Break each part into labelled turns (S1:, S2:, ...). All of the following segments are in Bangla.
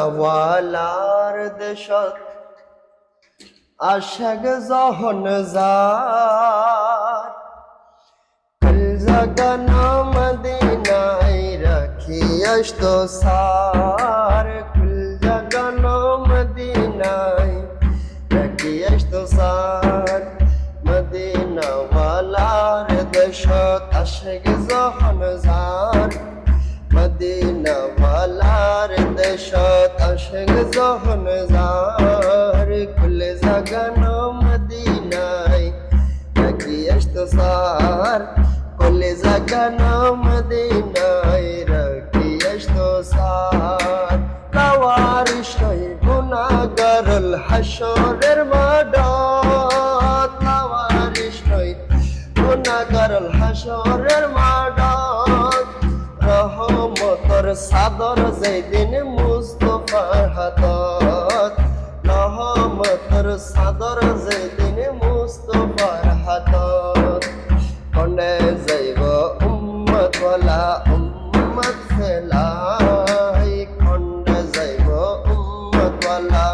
S1: মদিনাওয়ালার দেশত আশেক যখন যার কুল জাগানা মদিনায় রাখি আসতো সার কুল জাগানা মদিনায় রাখি আসতো সার মদিনাওয়ালার দেশত আশেক যখন যার মদিনাওয়ালার দেশত আশেক যখন যার কুল জাগানো মদিনায় রাখি আসতো সার কুল জাগানো মদিনায় রাখি আসতো সার লাওয়ারিশ নয় গুনাহগারুল হাসরের মাঠত লাওয়ারিশ নয় গুনাহগারুল হাসরের মাঠত রহমতর সাদর যেদিন মুস্তফার হাতত রহমতর সাদর যেদিন মুস্তফার হাতত কন্ডে যাইব উম্মত ওয়ালা উম্মত ফেলাই কন্ডে যাইব উম্মত ওয়ালা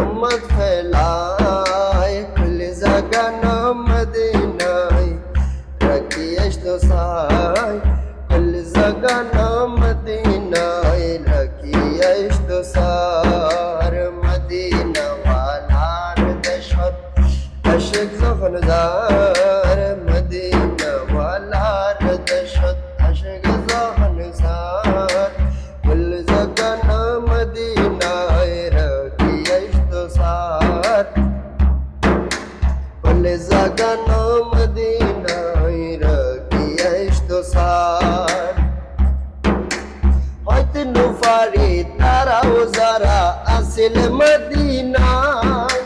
S1: উম্মত ফেলাই কুল জাগানা মদিনায় রাখি আসতো সাই কুল জাগানা মদিনায় রাখি আসতো সার মদিনাওয়ালার দেশত আশেক যখন যার মদিনাওয়ালার দেশত আশেক যখন যার কুল জাগানা মদিনায় রাখি আসতো সার কুল জাগানা মদিনায় রাখি আসতো সার হয়তো নুফারি তারাও যারা আসিল মদিনায়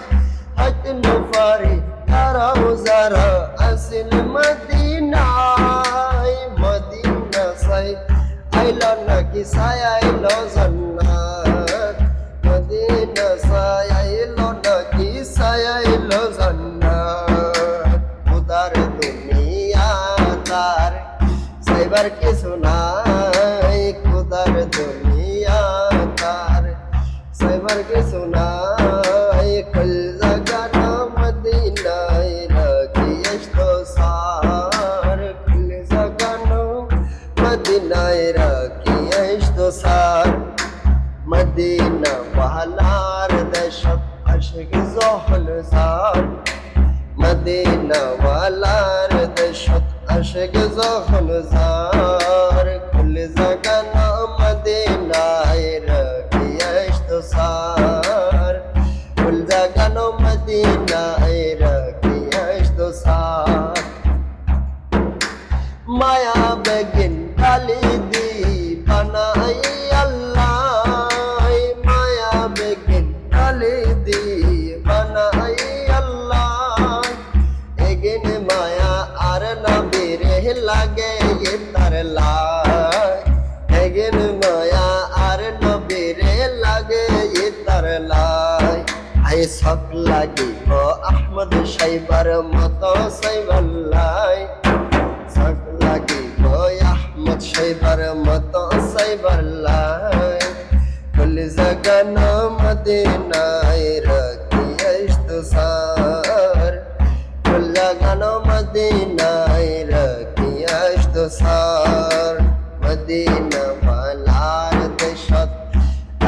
S1: হয়তো নুফারি তারাও যারা আসিল মদিনায় মদিনা সাই আইল নাকি সাই আইল জান্নাত মদিনা সাই আইল নাকি সাই আইল জান্নাত উদার দুনিয়া তার সাইবার কিছু নাই খুদার দুনিয়া তার সাইবার কিছু নাই কুল জাগানা মদিনায় রাখি আসতো সার কুল জাগানা মদিনায় রাখি আসতো সার মদিনাওয়ালার দেশত আশেক যখন যার মদিনাওয়ালার দেশত আশেক যখন যার কুল জাগানা মদিনায় রাখি আসতো সার কুল জাগানা মদিনায় রাখি আসতো সার মায়া বেগিন কালি দি বানাই আল্লাহ মায়া বেগিন কালি দি বানাই আল্লাহ এগিন মায়া আর নবীরে লাগে তার লাই এগিন মায়া আর নবীরে লাগে তার লাই আই সক লাগিব আহমদ সাইবার মতো সাইবাল্লাই সক লাগিব আহমদ সাইবার মতো সাইবাল্লাই কুল জাগানা মদিনায় রাখি আসতো সার কুল জাগানা মদিনায় রাখি আসতো সার মদিনাওয়ালার দেশত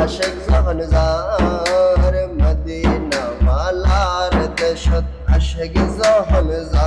S1: আশেক যখন যার মদিনাওয়ালার দেশত আশেক যখন যার